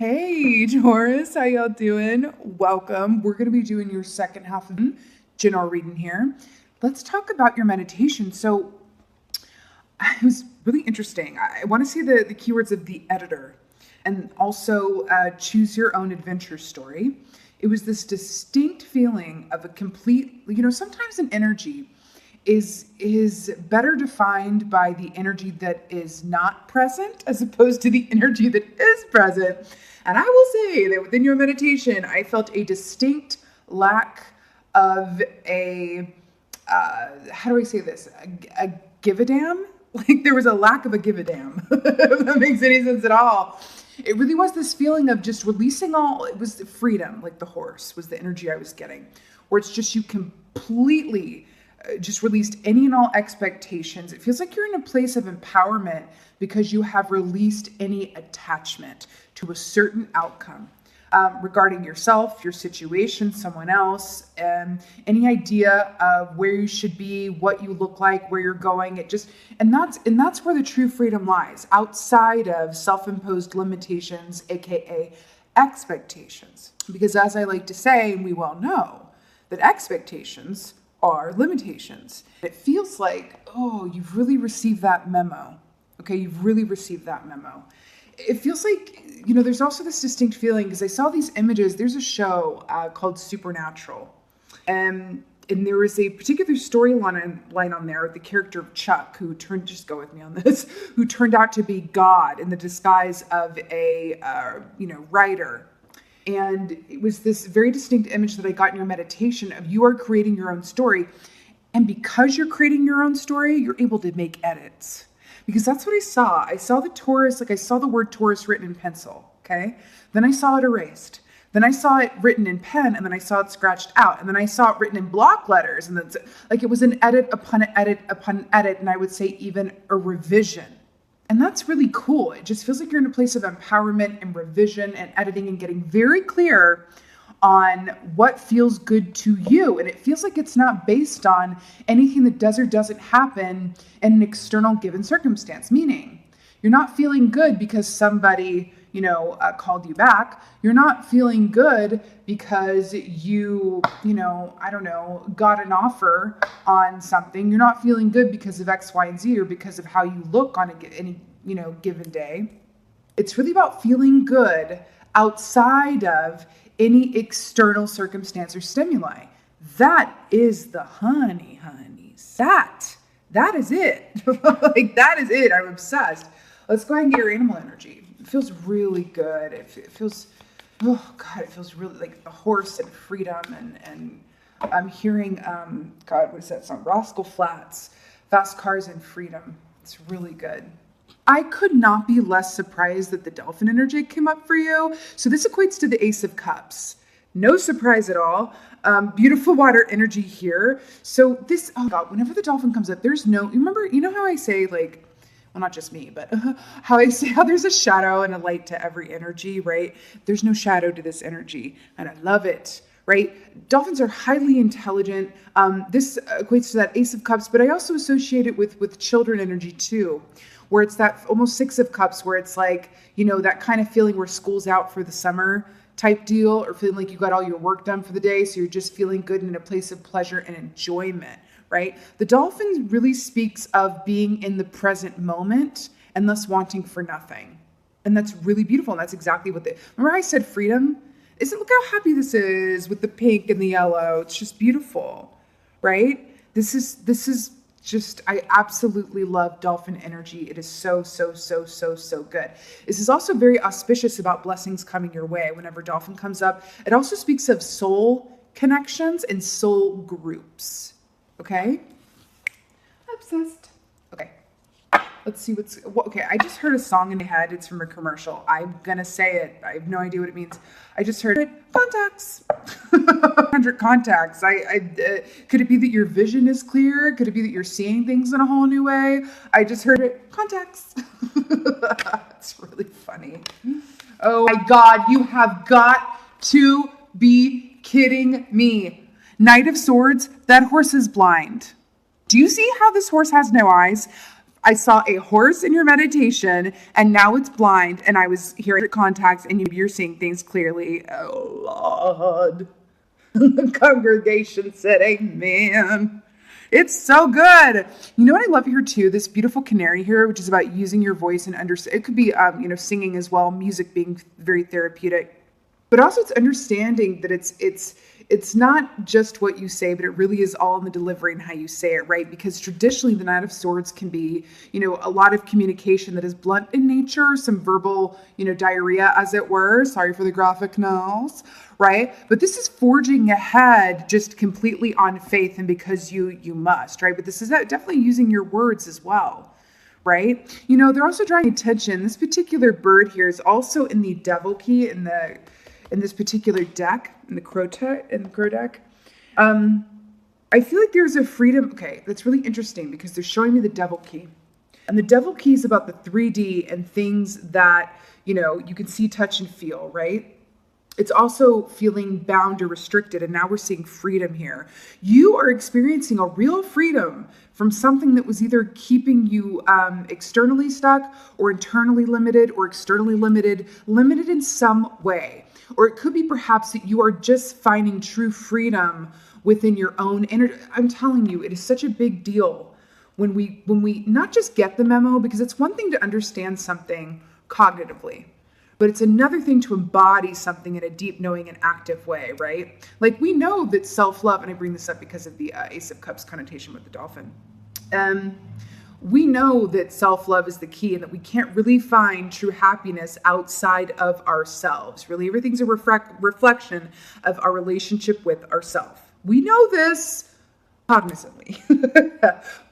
Hey, Taurus, how y'all doing? Welcome. We're going to be doing your second half of general reading here. Let's talk about your meditation. So it was really interesting. I want to see the keywords of the editor and also choose your own adventure story. It was this distinct feeling of a complete, sometimes an energy is better defined by the energy that is not present as opposed to the energy that is present. And I will say that within your meditation, I felt a distinct lack of a, how do I say this? A give a damn? Like there was a lack of a give a damn, if that makes any sense at all. It really was this feeling of just releasing all, it was freedom, like the horse was the energy I was getting, where it's just you completely just released any and all expectations. It feels like you're in a place of empowerment because you have released any attachment to a certain outcome regarding yourself, your situation, someone else, any idea of where you should be, what you look like, where you're going. And that's where the true freedom lies, outside of self-imposed limitations, aka expectations. Because as I like to say, and we well know, that expectations are limitations. It feels like, oh, you've really received that memo. Okay, you've really received that memo. It feels like, there's also this distinct feeling because I saw these images. There's a show called Supernatural. And there was a particular storyline on there with the character of Chuck, who just go with me on this, who turned out to be God in the disguise of a, writer. And it was this very distinct image that I got in your meditation of you are creating your own story. And because you're creating your own story, you're able to make edits. Because that's what I saw. I saw the Taurus, I saw the word Taurus written in pencil, okay? Then I saw it erased. Then I saw it written in pen, and then I saw it scratched out. And then I saw it written in block letters. And then like it was an edit upon edit upon edit, and I would say even a revision. And that's really cool. It just feels like you're in a place of empowerment and revision and editing and getting very clear on what feels good to you. And it feels like it's not based on anything that does or doesn't happen in an external given circumstance. Meaning, you're not feeling good because somebody, called you back. You're not feeling good because you, got an offer on something. You're not feeling good because of X, Y, and Z or because of how you look on any, given day. It's really about feeling good outside of any external circumstance or stimuli. That is the honeys. That is it. Like, that is it. I'm obsessed. Let's go ahead and get your animal energy. It feels really good. It feels, it feels really like a horse and freedom. And I'm hearing, what is that song? Rascal Flatts, Fast Cars and Freedom. It's really good. I could not be less surprised that the dolphin energy came up for you. So this equates to the Ace of Cups. No surprise at all. Beautiful water energy here. So this, whenever the dolphin comes up, there's no, how I say, like, well, not just me, but how I say how there's a shadow and a light to every energy, right? There's no shadow to this energy, and I love it, right? Dolphins are highly intelligent. This equates to that Ace of Cups, but I also associate it with children energy too, where it's that almost Six of Cups, where it's like, that kind of feeling where school's out for the summer type deal, or feeling like you got all your work done for the day, so you're just feeling good in a place of pleasure and enjoyment. Right? The dolphin really speaks of being in the present moment and thus wanting for nothing. And that's really beautiful. And that's exactly what remember I said freedom? Look how happy this is with the pink and the yellow. It's just beautiful, right? This is just, I absolutely love dolphin energy. It is so, so, so, so, so good. This is also very auspicious about blessings coming your way. Whenever dolphin comes up, it also speaks of soul connections and soul groups. Okay? Obsessed. Okay. Let's see okay, I just heard a song in my head. It's from a commercial. I'm gonna say it. I have no idea what it means. I just heard it. Contacts. 100 contacts. Could it be that your vision is clear? Could it be that you're seeing things in a whole new way? I just heard it. Contacts. It's really funny. Oh my God, you have got to be kidding me. Knight of Swords, that horse is blind. Do you see how this horse has no eyes? I saw a horse in your meditation, and now it's blind, and I was hearing contacts, and you're seeing things clearly. Oh, Lord. The congregation said amen. It's so good. You know what I love here too? This beautiful canary here, which is about using your voice and understand. It could be, singing as well, music being very therapeutic. But also it's understanding that it's not just what you say, but it really is all in the delivery and how you say it, right? Because traditionally the Knight of Swords can be, a lot of communication that is blunt in nature, some verbal, diarrhea as it were. Sorry for the graphic novels, right? But this is forging ahead just completely on faith and because you must, right? But this is definitely using your words as well. Right? They're also drawing attention. This particular bird here is also in the devil key in this particular deck, in the crow deck. I feel like there's a freedom. Okay, that's really interesting because they're showing me the devil key. And the devil key is about the 3D and things that, you can see, touch, and feel, right? It's also feeling bound or restricted, and now we're seeing freedom here. You are experiencing a real freedom from something that was either keeping you externally stuck or internally limited or externally limited in some way. Or it could be perhaps that you are just finding true freedom within your own energy. I'm telling you, it is such a big deal when we not just get the memo, because it's one thing to understand something cognitively, but it's another thing to embody something in a deep, knowing, and active way, right? Like we know that self-love, and I bring this up because of the Ace of Cups connotation with the dolphin. We know that self-love is the key and that we can't really find true happiness outside of ourselves. Really, everything's a reflection of our relationship with ourselves. We know this cognizantly,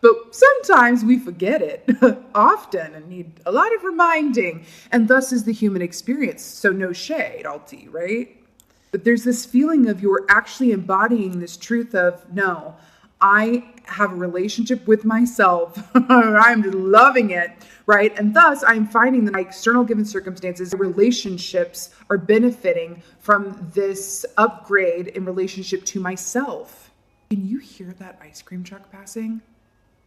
but sometimes we forget it often and need a lot of reminding, and thus is the human experience. So no shade, Alti, right? But there's this feeling of you're actually embodying this truth of, no, I have a relationship with myself. I'm just loving it, right? And thus I'm finding that my external given circumstances, relationships are benefiting from this upgrade in relationship to myself. Can you hear that ice cream truck passing?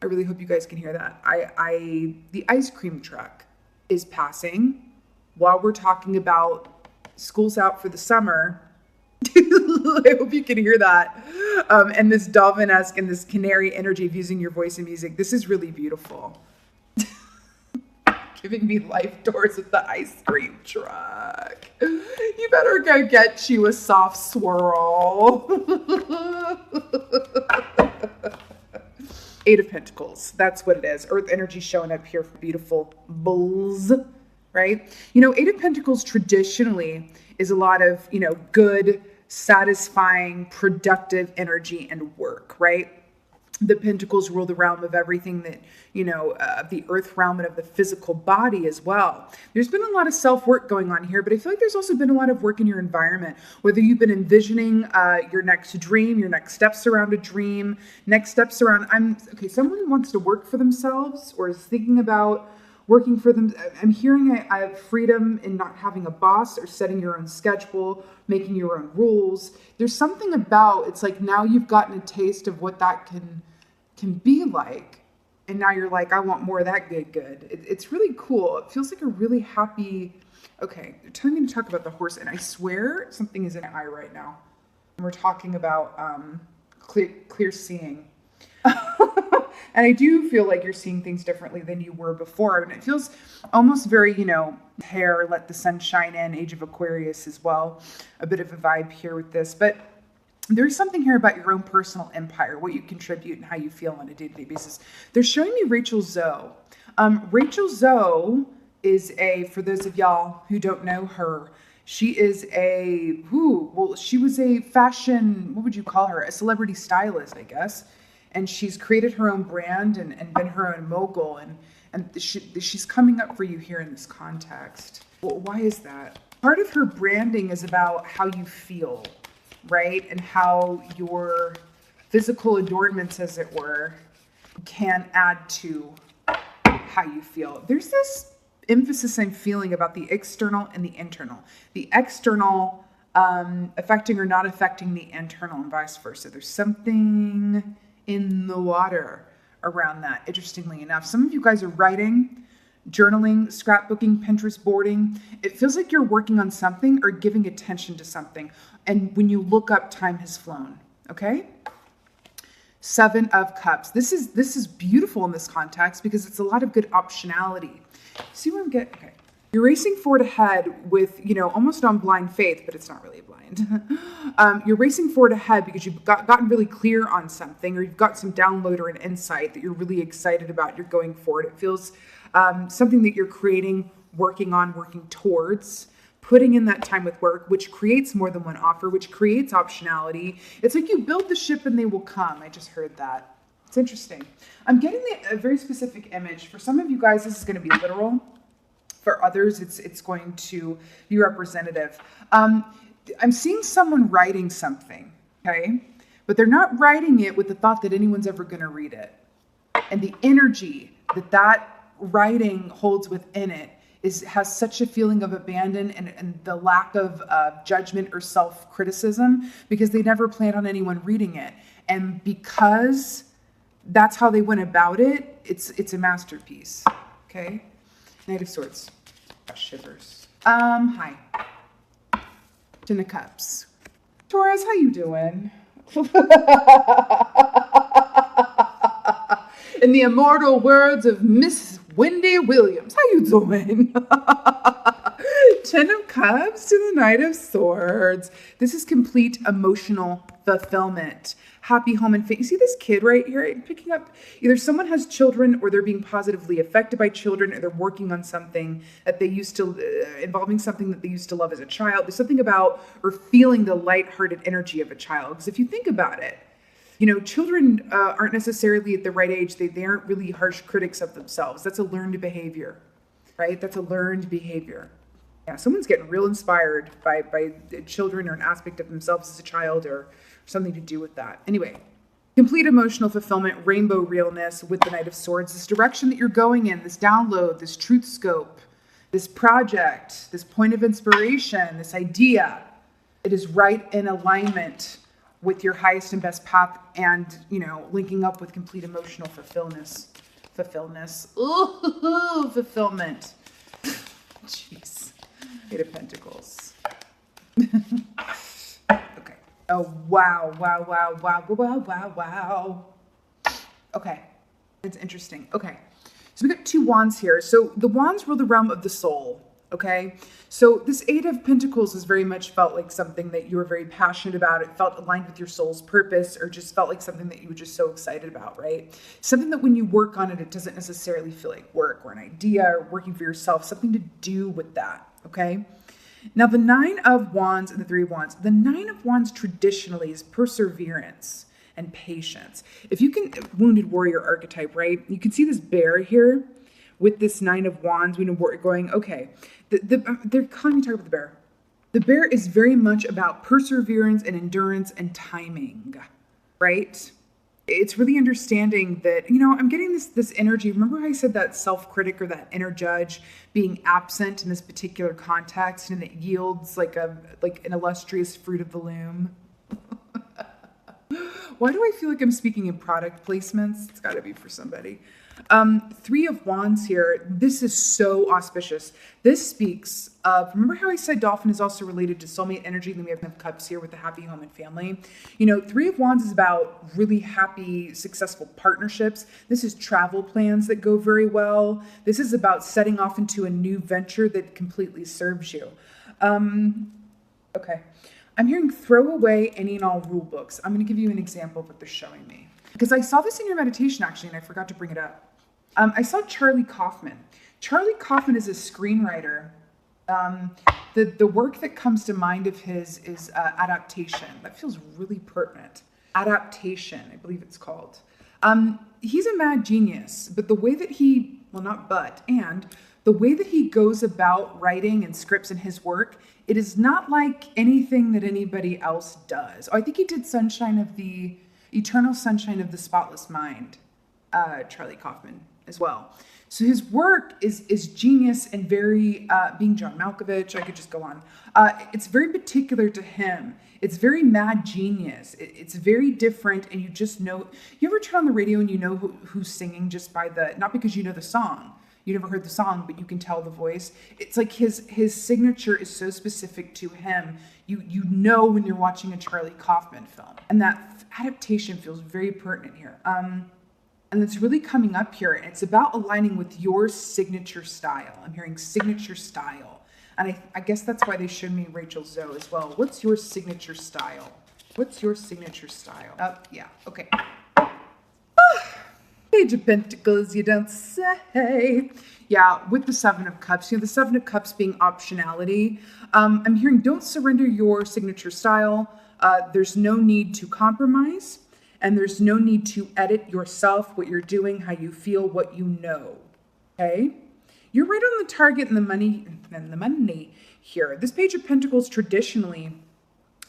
I really hope you guys can hear that. The ice cream truck is passing while we're talking about school's out for the summer. I hope you can hear that. And this dolphin-esque and this canary energy of using your voice and music. This is really beautiful. Giving me life doors with the ice cream truck. You better go get you a soft swirl. Eight of Pentacles. That's what it is. Earth energy showing up here for beautiful bulls, right? Eight of Pentacles traditionally is a lot of, good, satisfying, productive energy and work, right? The Pentacles rule the realm of everything that, the earth realm and of the physical body as well. There's been a lot of self-work going on here, but I feel like there's also been a lot of work in your environment, whether you've been envisioning your next dream, your next steps around a dream, next steps around, someone wants to work for themselves or is thinking about working for them. I'm hearing I have freedom in not having a boss or setting your own schedule, making your own rules. There's something about, it's like now you've gotten a taste of what that can be like. And now you're like, I want more of that good. It's really cool. It feels like a really happy, okay, they're telling me to talk about the horse. And I swear something is in my eye right now. And we're talking about clear seeing. And I do feel like you're seeing things differently than you were before. And it feels almost very, hair, let the sun shine in, Age of Aquarius as well. A bit of a vibe here with this. But there's something here about your own personal empire, what you contribute and how you feel on a day-to-day basis. They're showing me Rachel Zoe. Rachel Zoe is for those of y'all who don't know her, she is she was a fashion, what would you call her? A celebrity stylist, I guess. And she's created her own brand and been her own mogul. And she's coming up for you here in this context. Well, why is that? Part of her branding is about how you feel, right? And how your physical adornments, as it were, can add to how you feel. There's this emphasis I'm feeling about the external and the internal. The external affecting or not affecting the internal and vice versa. There's something in the water, around that, interestingly enough. Some of you guys are writing, journaling, scrapbooking, Pinterest boarding. It feels like you're working on something or giving attention to something. And when you look up, time has flown, okay? 7 of Cups. This is beautiful in this context because it's a lot of good optionality. See what I'm getting? Okay. You're racing forward ahead with, almost on blind faith, but it's not really blind. You're racing forward ahead because you've gotten really clear on something, or you've got some download or an insight that you're really excited about. You're going forward. It feels something that you're creating, working on, working towards, putting in that time with work, which creates more than one offer, which creates optionality. It's like you build the ship and they will come. I just heard that. It's interesting. I'm getting a very specific image. For some of you guys, this is going to be literal. For others, it's going to be representative. I'm seeing someone writing something, okay? But they're not writing it with the thought that anyone's ever going to read it. And the energy that writing holds within it has such a feeling of abandon and the lack of judgment or self-criticism because they never planned on anyone reading it. And because that's how they went about it, it's a masterpiece, okay? Knight of Swords. Shivers. Hi. 10 of Cups. Taurus, how you doing? In the immortal words of Miss Wendy Williams, how you doing? 10 of Cups to the Knight of Swords. This is complete emotional fulfillment. Happy home and family. You see this kid right here picking up, either someone has children or they're being positively affected by children, or they're working on something that they used to, involving something that they used to love as a child. There's something about, or feeling the lighthearted energy of a child. Because if you think about it, children aren't necessarily at the right age. They aren't really harsh critics of themselves. That's a learned behavior, right? That's a learned behavior. Yeah, someone's getting real inspired by children or an aspect of themselves as a child or something to do with that. Anyway, complete emotional fulfillment, rainbow realness with the Knight of Swords. This direction that you're going in, this download, this truth scope, this project, this point of inspiration, this idea, it is right in alignment with your highest and best path and, linking up with complete emotional fulfillment. Ooh, fulfillment. Jeez. 8 of Pentacles. Okay. Oh, wow. Okay. It's interesting. Okay. So we got 2 wands here. So the wands rule the realm of the soul. Okay. So this 8 of Pentacles has very much felt like something that you were very passionate about. It felt aligned with your soul's purpose, or just felt like something that you were just so excited about, right? Something that when you work on it, it doesn't necessarily feel like work or an idea or working for yourself, something to do with that. Okay. Now the 9 of Wands and the 3 of Wands. The 9 of Wands traditionally is perseverance and patience. If you can, wounded warrior archetype, right? You can see this bear here with this 9 of Wands. We know where we're going. Okay. They're calling me talk about the bear. The bear is very much about perseverance and endurance and timing, right? It's really understanding that, I'm getting this energy. Remember how I said that self-critic or that inner judge being absent in this particular context, and it yields like an illustrious fruit of the loom? Why do I feel like I'm speaking in product placements? It's got to be for somebody. 3 of Wands here. This is so auspicious. This speaks of, remember how I said dolphin is also related to soulmate energy? Then we have cups here with the happy home and family. 3 of Wands is about really happy, successful partnerships. This is travel plans that go very well. This is about setting off into a new venture that completely serves you. Okay. I'm hearing throw away any and all rule books. I'm going to give you an example of what they're showing me, because I saw this in your meditation actually, and I forgot to bring it up. I saw Charlie Kaufman. Charlie Kaufman is a screenwriter. The work that comes to mind of his is Adaptation. That feels really pertinent. Adaptation, I believe it's called. He's a mad genius, but the way that the way that he goes about writing and scripts in his work, it is not like anything that anybody else does. Oh, I think he did Eternal Sunshine of the Spotless Mind, Charlie Kaufman as well. So his work is genius and very, being John Malkovich, I could just go on. It's very particular to him. It's very mad genius. It's very different, and you just know. You ever turn on the radio and you know who's singing just by not because you know the song. You never heard the song, but you can tell the voice. It's like his signature is so specific to him. You know when you're watching a Charlie Kaufman film, and that adaptation feels very pertinent here. And it's really coming up here. And it's about aligning with your signature style. I'm hearing signature style. And I guess that's why they showed me Rachel Zoe as well. What's your signature style? What's your signature style? Yeah, okay. Page of Pentacles, you don't say. Yeah, with the Seven of Cups. The Seven of Cups being optionality. I'm hearing don't surrender your signature style. There's no need to compromise. And there's no need to edit yourself, what you're doing, how you feel, what you know. Okay? You're right on the target and the money here. This Page of Pentacles traditionally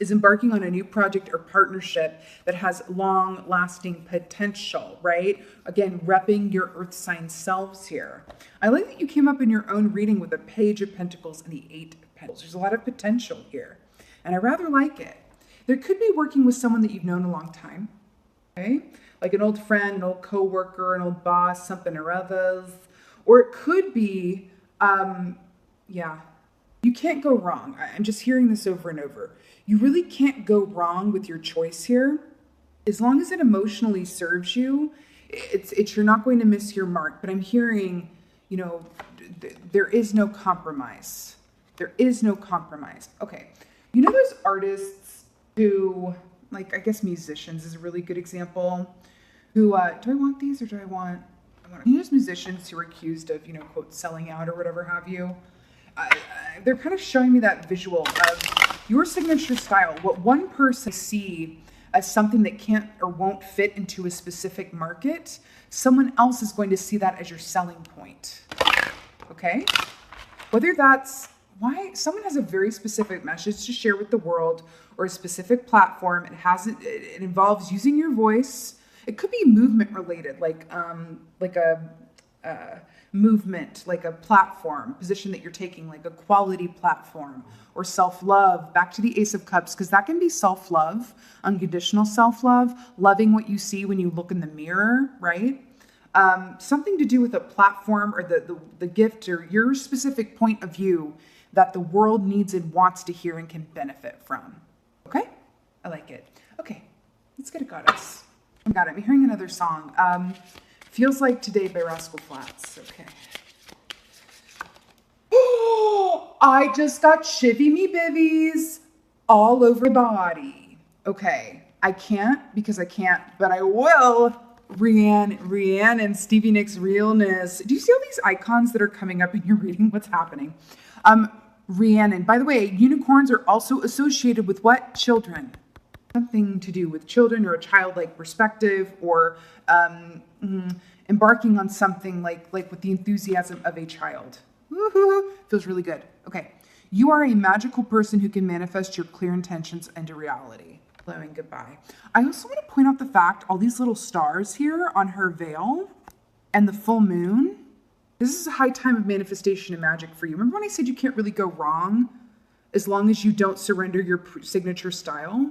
is embarking on a new project or partnership that has long-lasting potential, right? Again, repping your earth sign selves here. I like that you came up in your own reading with the Page of Pentacles and the Eight of Pentacles. There's a lot of potential here, and I rather like it. There could be working with someone that you've known a long time. Okay, like an old friend, an old coworker, an old boss, something or others. Or it could be, yeah, you can't go wrong. I'm just hearing this over and over. You really can't go wrong with your choice here. As long as it emotionally serves you, you're not going to miss your mark. But I'm hearing, there is no compromise. There is no compromise. Okay, those artists who... like, I guess musicians is a really good example. Who, do I want these or do I want those musicians who are accused of, quote, selling out or whatever have you. They're kind of showing me that visual of your signature style. What one person see as something that can't or won't fit into a specific market, someone else is going to see that as your selling point. Okay? Whether that's why someone has a very specific message to share with the world or a specific platform, it involves using your voice. It could be movement related, like a movement, like a platform position that you're taking, like a quality platform, or self-love. Back to the Ace of Cups, because that can be self-love, unconditional self-love, loving what you see when you look in the mirror, right? Something to do with a platform or the gift or your specific point of view that the world needs and wants to hear and can benefit from. Okay? I like it. Okay, let's get a goddess. Oh God, I'm hearing another song. Feels Like Today by Rascal Flatts. Okay. Oh, I just got shivvy me bivvies all over my body. Okay, I can't because I can't, but I will. Rianne and Stevie Nicks Realness. Do you see all these icons that are coming up in your reading? What's happening? Rhiannon. By the way, unicorns are also associated with what? Children. Something to do with children or a childlike perspective or embarking on something like with the enthusiasm of a child. Woohoo! Feels really good. Okay. You are a magical person who can manifest your clear intentions into reality. Hello and goodbye. I also want to point out the fact all these little stars here on her veil and the full moon. This is a high time of manifestation and magic for you. Remember when I said you can't really go wrong as long as you don't surrender your signature style?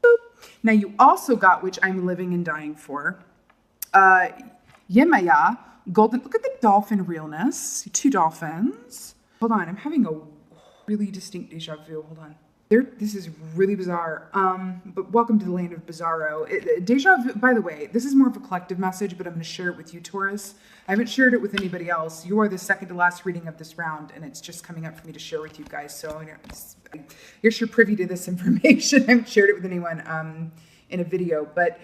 Boop. Now you also got, which I'm living and dying for, Yemaya, golden. Look at the dolphin realness. 2 dolphins. Hold on, I'm having a really distinct deja vu. Hold on. This is really bizarre, but welcome to the land of bizarro. Deja vu, by the way, this is more of a collective message, but I'm going to share it with you, Taurus. I haven't shared it with anybody else. You are the second to last reading of this round, and it's just coming up for me to share with you guys. So I guess you're privy to this information. I haven't shared it with anyone in a video, but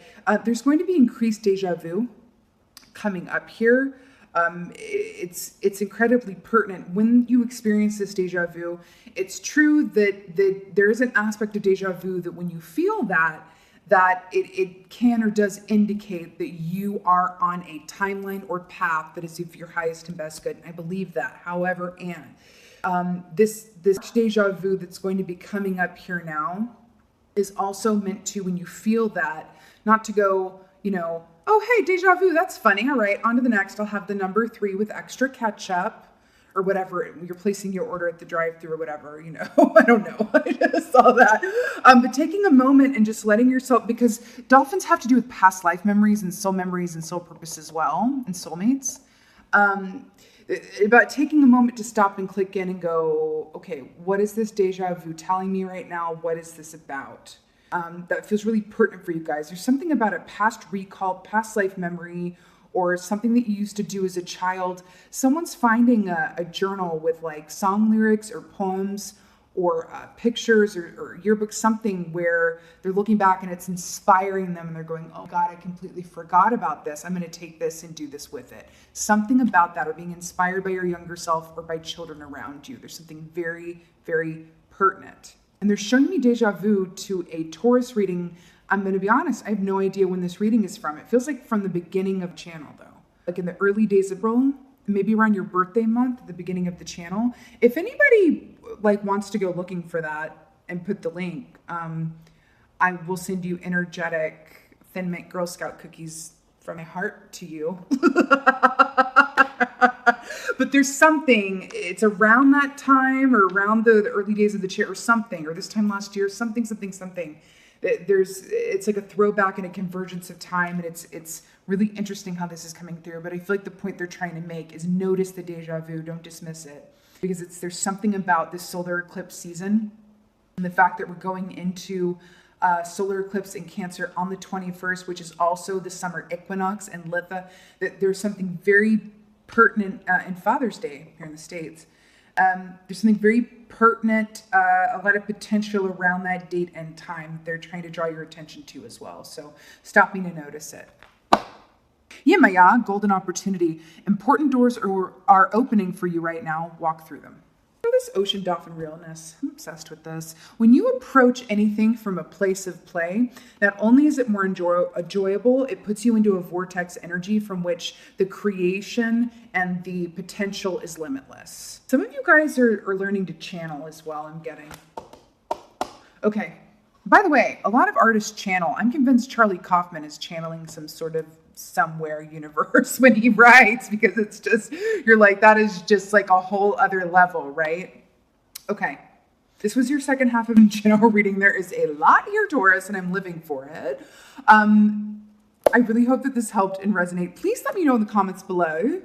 there's going to be increased deja vu coming up here. It's incredibly pertinent when you experience this deja vu. It's true that there is an aspect of deja vu that when you feel that it can or does indicate that you are on a timeline or path that is of your highest and best good. And I believe that. However, this deja vu that's going to be coming up here now is also meant to, when you feel that, not to go, Oh, hey, deja vu. That's funny. All right, on to the next. I'll have the number 3 with extra ketchup or whatever. You're placing your order at the drive-thru or whatever, you know. I don't know. I just saw that. But taking a moment and just letting yourself, because dolphins have to do with past life memories and soul purpose as well, and soulmates. About taking a moment to stop and click in and go, okay, what is this deja vu telling me right now? What is this about? That feels really pertinent for you guys. There's something about a past recall, past life memory, or something that you used to do as a child. Someone's finding a journal with like song lyrics or poems or pictures or yearbooks, something where they're looking back and it's inspiring them and they're going, oh God, I completely forgot about this. I'm going to take this and do this with it. Something about that, or being inspired by your younger self or by children around you. There's something very, very pertinent. And they're showing me deja vu to a Taurus reading. I'm going to be honest, I have no idea when this reading is from. It feels like from the beginning of channel though. Like in the early days of April, maybe around your birthday month, the beginning of the channel. If anybody like wants to go looking for that and put the link, I will send you energetic Thin Mint Girl Scout cookies from my heart to you. But there's something, it's around that time or around the early days of the chair or something, or this time last year, something. It's like a throwback and a convergence of time, and it's really interesting how this is coming through. But I feel like the point they're trying to make is notice the deja vu, don't dismiss it, because there's something about this solar eclipse season and the fact that we're going into solar eclipse in Cancer on the 21st, which is also the summer equinox and Litha, that there's something very pertinent in Father's Day here in the States. There's something very pertinent, a lot of potential around that date and time they're trying to draw your attention to as well. So stopping to notice it. Yeah, Maya, golden opportunity. Important doors are opening for you right now. Walk through them. This ocean dolphin realness. I'm obsessed with this. When you approach anything from a place of play, not only is it more enjoyable, it puts you into a vortex energy from which the creation and the potential is limitless. Some of you guys are learning to channel as well, I'm getting. Okay. By the way, a lot of artists channel. I'm convinced Charlie Kaufman is channeling some sort of somewhere universe when he writes, because it's just, you're like, that is just like a whole other level, right? Okay. This was your second half of general reading. There is a lot here, Taurus, and I'm living for it. I really hope that this helped and resonate. Please let me know in the comments below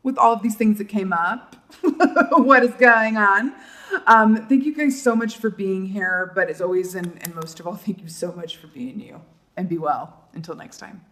with all of these things that came up, what is going on. Thank you guys so much for being here, but as always, and most of all, thank you so much for being you, and be well until next time.